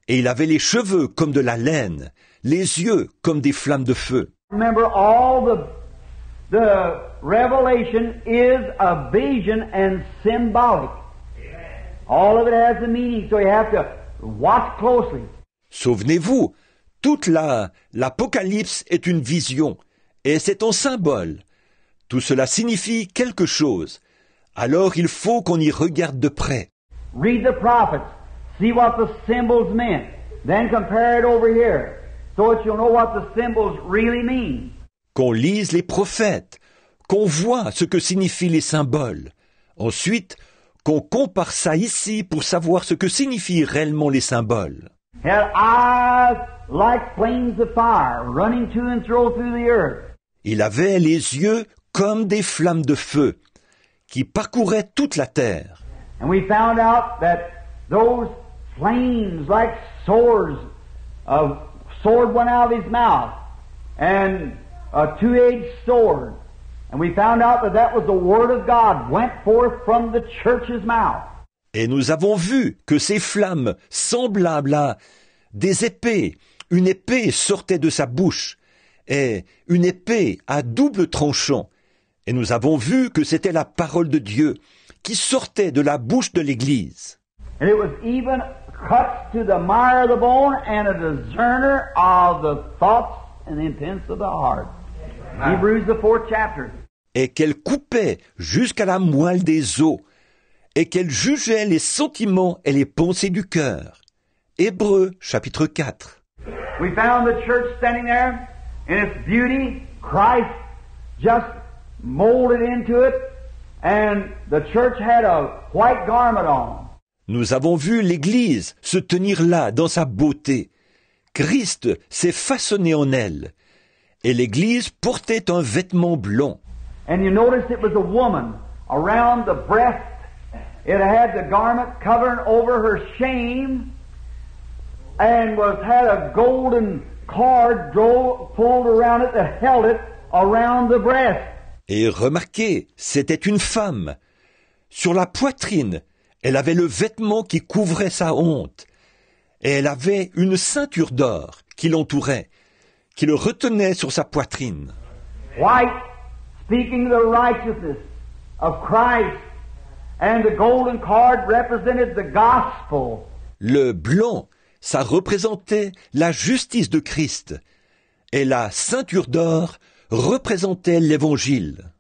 et il avait les cheveux comme de la laine, les yeux comme des flammes de feu. Remember, all the revelation is a vision and symbolic. All of it has a meaning, so you have to watch closely. Souvenez-vous, toute l'Apocalypse est une vision, et c'est un symbole. Tout cela signifie quelque chose. Alors il faut qu'on y regarde de près. Read the prophets, see what the symbols meant, then compare it over here, so that you'll know what the symbols really mean. Qu'on lise les prophètes, qu'on voit ce que signifient les symboles. Ensuite, qu'on compare ça ici pour savoir ce que signifient réellement les symboles. Had eyes like flames of fire running to and fro through the earth. Il avait les yeux comme des flammes de feu qui parcouraient toute la terre. And we found out that those flames like swords, a sword went out of his mouth, and a two-edged sword. And we found out that that was the Word of God went forth from the church's mouth. Et nous avons vu que ces flammes semblables à des épées, une épée sortait de sa bouche, et une épée à double tranchant. Et nous avons vu que c'était la parole de Dieu qui sortait de la bouche de l'Église. And it was even cuts to the mire of the bone and a discerner of the thoughts and the intents of the heart. Hebrews the 4th chapter. Et qu'elle coupait jusqu'à la moelle des os, et qu'elle jugeait les sentiments et les pensées du cœur. Hébreux chapitre 4. We found the church standing there in its beauty, Christ just molded into it, and the church had a white garment on. Nous avons vu l'Église se tenir là dans sa beauté. Christ s'est façonné en elle, et l'Église portait un vêtement blanc. And you notice it was a woman around the breast. It had the garment covering over her shame, and had a golden cord pulled around it that held it around the breast. Et remarquez, c'était une femme. Sur la poitrine, elle avait le vêtement qui couvrait sa honte. Et elle avait une ceinture d'or qui l'entourait, qui le retenait sur sa poitrine. White, speaking the righteousness of Christ, and the golden cord represented the gospel. Le blanc, ça représentait la justice de Christ. Et la ceinture d'or représentait l'évangile.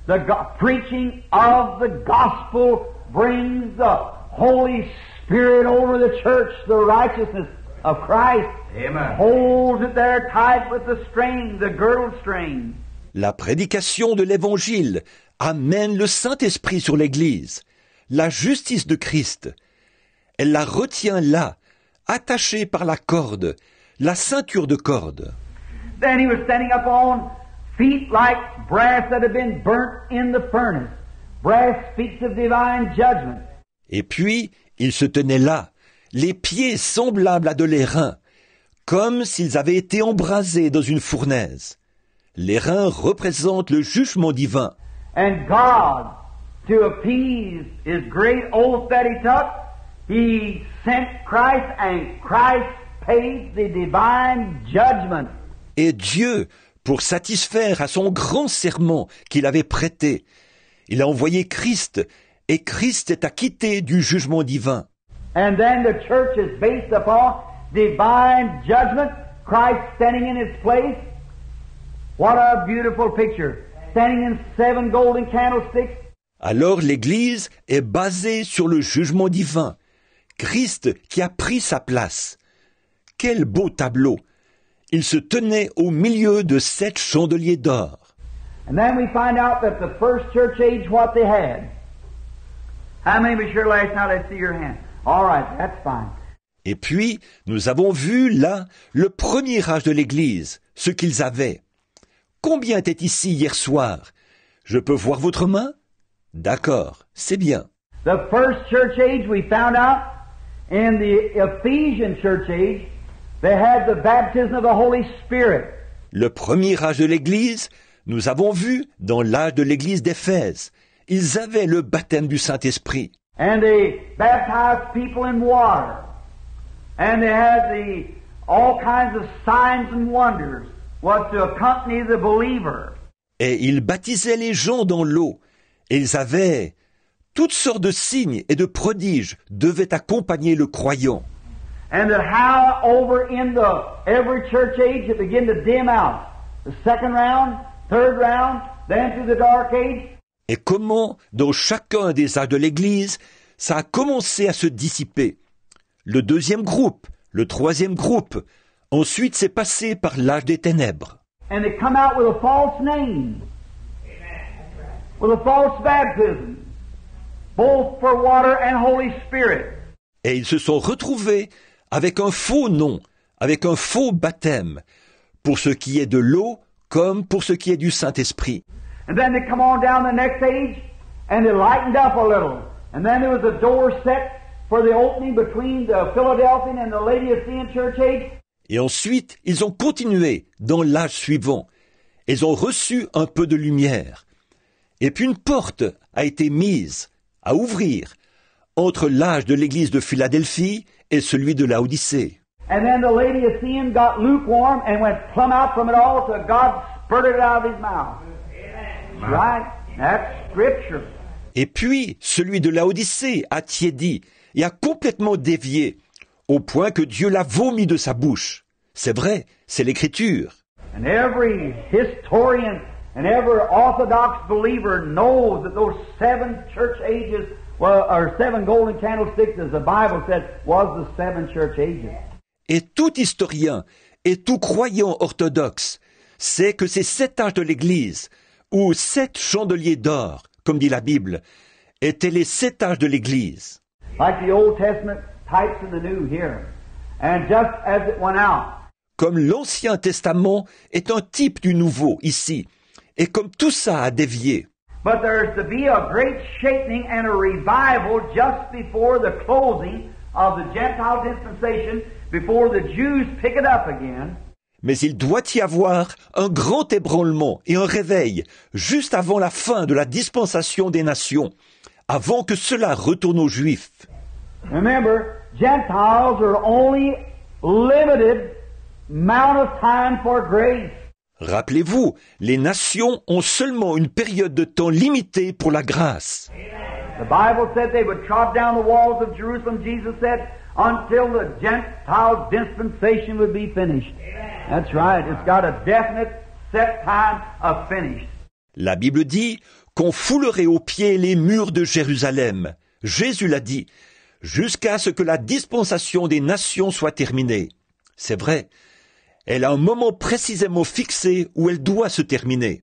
The preaching of the gospel brings the Holy Spirit over the church, the righteousness of Christ. Amen. Holds it there tight with the string, the girdle string. La prédication de l'évangile amène le Saint-Esprit sur l'Église, la justice de Christ. Elle la retient là, attachée par la corde, la ceinture de corde. Then he was standing up on feet like brass that had been burnt in the furnace. Brass speaks of divine judgment. Et puis, il se tenait là, les pieds semblables à de l'airain, comme s'ils avaient été embrasés dans une fournaise. L'airain représente le jugement divin. And God, to appease his great oath that he took, he sent Christ, and Christ paid the divine judgment. Et Dieu, pour satisfaire à son grand serment qu'il avait prêté, il a envoyé Christ, et Christ est acquitté du jugement divin. And then the church is based upon divine judgment, Christ standing in his place. What a beautiful picture. Standing in 7 golden candlesticks. Alors l'Église est basée sur le jugement divin. Christ qui a pris sa place. Quel beau tableau! Il se tenait au milieu de 7 chandeliers d'or. And then we find out that the first church age, what they had. How many was here last night? Let's see your hand. All right, that's fine. Et puis, nous avons vu là le premier âge de l'Église, ce qu'ils avaient. Combien étaient ici hier soir? Je peux voir votre main? D'accord, c'est bien. The first church age we found out in the Ephesian church age, they had the baptism of the Holy Spirit. Le premier âge de l'Église, nous avons vu dans l'âge de l'Église d'Éphèse, ils avaient le baptême du Saint-Esprit. And they baptized people in water. And they had all kinds of signs and wonders was to accompany the believer. Et ils baptisaient les gens dans l'eau. Et ils avaient toutes sortes de signes et de prodiges devaient accompagner le croyant. And that how over in every church age it began to dim out. The second round, third round, then through the dark age. Et comment, dans chacun des âges de l'Église, ça a commencé à se dissiper. Le deuxième groupe, le troisième groupe, ensuite c'est passé par l'âge des ténèbres. And they come out with a false name, with a false baptism, both for water and Holy Spirit. Et ils se sont retrouvés avec un faux nom, avec un faux baptême, pour ce qui est de l'eau comme pour ce qui est du Saint-Esprit. And then they come on down the next age, and they lightened up a little. And then there was a door set for the opening between the Philadelphian and the Laodicean church age. Et ensuite, ils ont continué dans l'âge suivant. Ils ont reçu un peu de lumière. Et puis une porte a été mise à ouvrir entre l'âge de l'église de Philadelphie et celui de Laodicée. And then the Laodicean got lukewarm and went plumb out from it all till God spurted it out of his mouth. Right? That's Scripture. Et puis, celui de Laodicée a tiédi et a complètement dévié, au point que Dieu l'a vomi de sa bouche. C'est vrai, c'est l'Écriture. And every historian and every Orthodox believer knows that those 7 church ages, or 7 golden candlesticks, as the Bible said, was the 7 church ages. Et tout historien et tout croyant orthodoxe sait que ces 7 âges de l'Église, ou 7 chandeliers d'or, comme dit la Bible, étaient les 7 âges de l'Église. Like the Old Testament types in the New here. And just as it went out. Comme l'Ancien Testament est un type du Nouveau ici, et comme tout ça a dévié. But there's to be a great shaking and a revival just before the closing of the Gentile dispensation, before the Jews pick it up again. Mais il doit y avoir un grand ébranlement et un réveil juste avant la fin de la dispensation des nations, avant que cela retourne aux Juifs. Remember, Gentiles are only limited amount of time for grace. Rappelez-vous, les nations ont seulement une période de temps limitée pour la grâce. The Bible said they would trod down the walls of Jerusalem, Jesus said, until the Gentile dispensation would be finished. That's right. It's got a definite set time of finish. La Bible dit qu'on foulerait aux pieds les murs de Jérusalem. Jésus l'a dit, jusqu'à ce que la dispensation des nations soit terminée. C'est vrai. Elle a un moment précisément fixé où elle doit se terminer.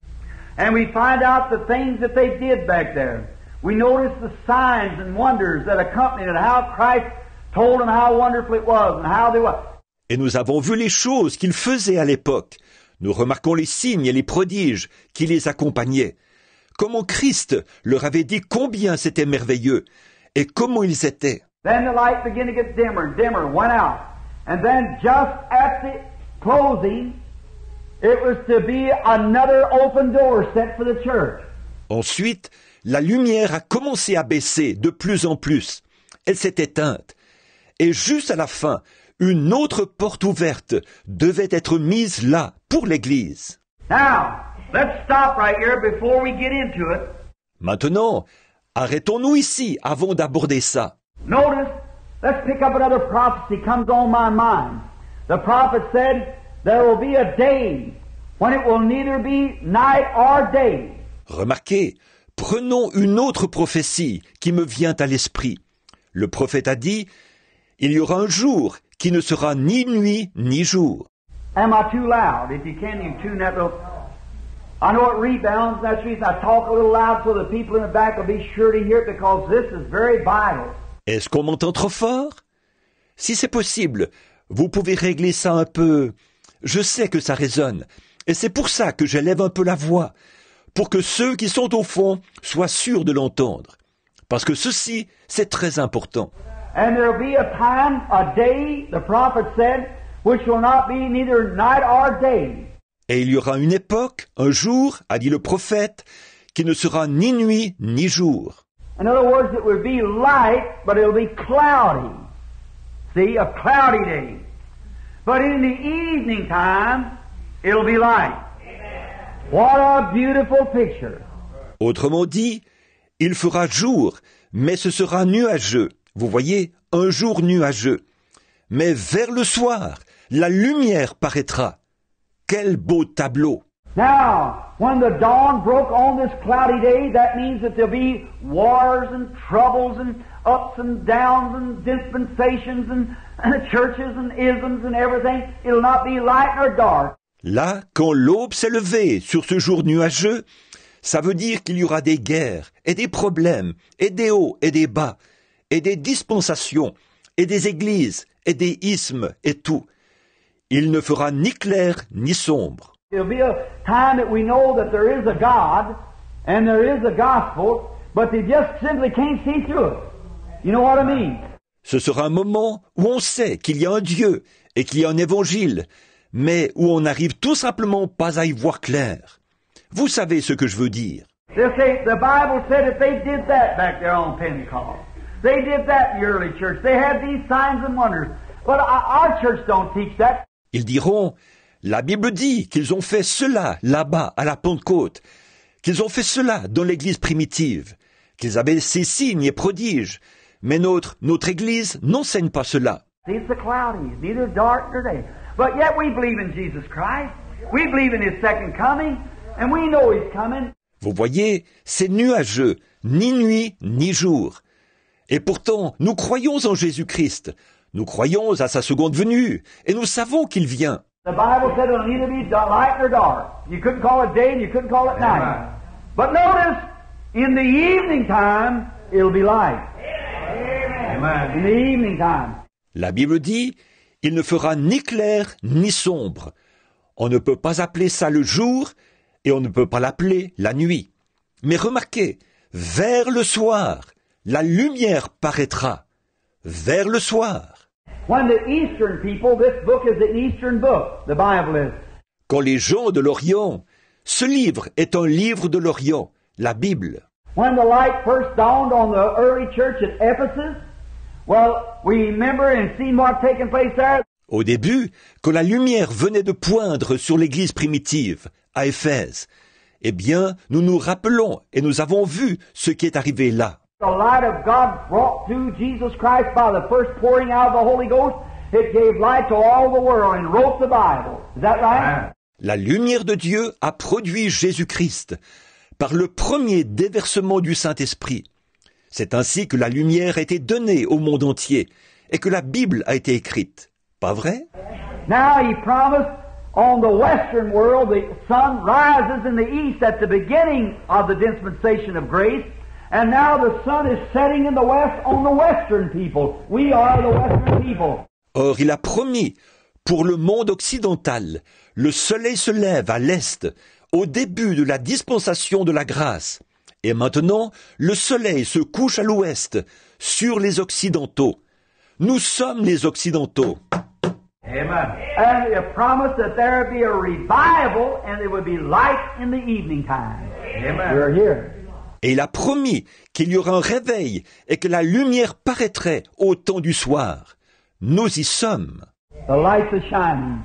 And we find out the things that they did back there. We notice the signs and wonders that accompanied it, how Christ told them how wonderful it was and how they were. Et nous avons vu les choses qu'ils faisaient à l'époque. Nous remarquons les signes et les prodiges qui les accompagnaient. Comment Christ leur avait dit combien c'était merveilleux et comment ils étaient. Then the light began to get dimmer and dimmer, went out. And then just at the closing, it was to be another open door set for the church. Ensuite, la lumière a commencé à baisser de plus en plus. Elle s'est éteinte. Et juste à la fin, une autre porte ouverte devait être mise là, pour l'Église. Now, let's stop right here before we get into it. Maintenant, arrêtons-nous ici avant d'aborder ça. Notice, let's pick up another prophecy comes on my mind. The prophet said, there will be a day when it will neither be night or day. Remarquez, prenons une autre prophétie qui me vient à l'esprit. Le prophète a dit, il y aura un jour qui ne sera ni nuit ni jour. Am I too loud? If you can, you tune that little. I know it rebounds. That's the reason I talk a little loud so the people in the back will be sure to hear it because this is very vital. Est-ce qu'on m'entend trop fort? Si c'est possible, vous pouvez régler ça un peu. Je sais que ça résonne, et c'est pour ça que j'élève un peu la voix, pour que ceux qui sont au fond soient sûrs de l'entendre. Parce que ceci, c'est très important. And there'll be a time, a day, the prophet said, which will not be neither night or day. Et il y aura une époque, un jour, a dit le prophète, qui ne sera ni nuit ni jour. In other words, it will be light, but it'll be cloudy. See, a cloudy day. But in the evening time, it'll be light. What a beautiful picture. Autrement dit, il fera jour, mais ce sera nuageux. Vous voyez, un jour nuageux. Mais vers le soir, la lumière paraîtra. Quel beau tableau! Now, when the dawn broke on this cloudy day, that means that there'll be wars and troubles and ups and downs and dispensations and churches and isms and everything. It'll not be light nor dark. Là, quand l'aube s'est levée sur ce jour nuageux, ça veut dire qu'il y aura des guerres et des problèmes et des hauts et des bas et des dispensations et des églises et des ismes et tout. Il ne fera ni clair ni sombre. It'll be a time that we know that there is a God and there is a gospel, but they just simply can't see through it. You know what I mean? Ce sera un moment où on sait qu'il y a un Dieu et qu'il y a un évangile, mais où on n'arrive tout simplement pas à y voir clair. Vous savez ce que je veux dire. They'll say, the Bible said that they did that back there on Pentecost. They did that in the early church. They had these signs and wonders. But our church don't teach that. Ils diront, la Bible dit qu'ils ont fait cela là-bas à la Pentecôte, qu'ils ont fait cela dans l'église primitive, qu'ils avaient ces signes et prodiges, mais notre église n'enseigne pas cela. It's the cloudy, neither dark nor day. But yet we believe in Jesus Christ. We believe in His second coming, and we know He's coming. Vous voyez, c'est nuageux, ni nuit ni jour. Et pourtant, nous croyons en Jésus-Christ. Nous croyons à sa seconde venue, et nous savons qu'il vient. The Bible said it'll neither be light nor dark. You couldn't call it day and you couldn't call it night. But notice, in the evening time, it'll be light. Amen. In the evening time. La Bible dit, il ne fera ni clair ni sombre. On ne peut pas appeler ça le jour, et on ne peut pas l'appeler la nuit. Mais remarquez, vers le soir, la lumière paraîtra. Vers le soir. When the Eastern people, this book is an Eastern book, the Bible is. Quand les gens de l'Orient, ce livre est un livre de l'Orient, la Bible. When the light first dawned on the early church at Ephesus, well, we remember and see what taking place there. Au début, quand la lumière venait de poindre sur l'église primitive, à Éphèse, eh bien, nous nous rappelons et nous avons vu ce qui est arrivé là. The light of God brought through Jesus Christ by the first pouring out of the Holy Ghost, it gave light to all the world and wrote the Bible. Is that right? La lumière de Dieu a produit Jésus-Christ par le premier déversement du Saint-Esprit. C'est ainsi que la lumière a été donnée au monde entier et que la Bible a été écrite. Pas vrai? Now He promised on the Western world the sun rises in the east at the beginning of the dispensation of grace. And now the sun is setting in the west on the Western people. We are the Western people. Or, il a promis, pour le monde occidental, le soleil se lève à l'est, au début de la dispensation de la grâce. Et maintenant, le soleil se couche à l'ouest, sur les occidentaux. Nous sommes les occidentaux. Amen. And He promised that there would be a revival and there would be light in the evening time. Amen. We're here. Et il a promis qu'il y aurait un réveil et que la lumière paraîtrait au temps du soir. Nous y sommes. The light is shining,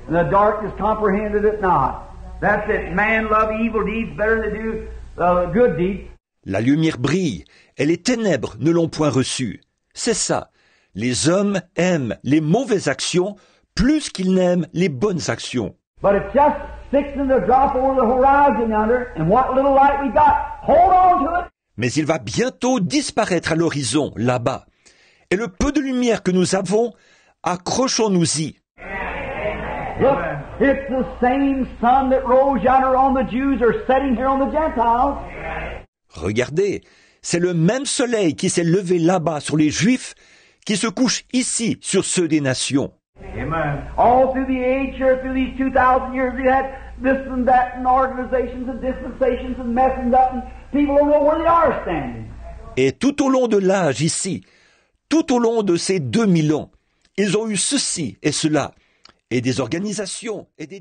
and the darkness comprehended it not. That's it. Man love evil deeds better than do good deeds. La lumière brille, et les ténèbres ne l'ont point reçue. C'est ça. Les hommes aiment les mauvaises actions plus qu'ils n'aiment les bonnes actions. But it's just fixing to drop over the horizon yonder, and what little light we got, hold on to it. Mais il va bientôt disparaître à l'horizon, là-bas. Et le peu de lumière que nous avons, accrochons-nous-y. Look, it's the same sun that rose yonder on the Jews or setting here on the Gentiles. Regardez, c'est le même soleil qui s'est levé là-bas sur les Juifs, qui se couchent ici sur ceux des nations. Amen. All through the age here, through these 2,000 years, we had this and that and organizations and dispensations and messing up and people don't know where they are standing. Et tout au long de l'âge ici, tout au long de ces 2000 ans, ils ont eu ceci et cela, et des organisations et des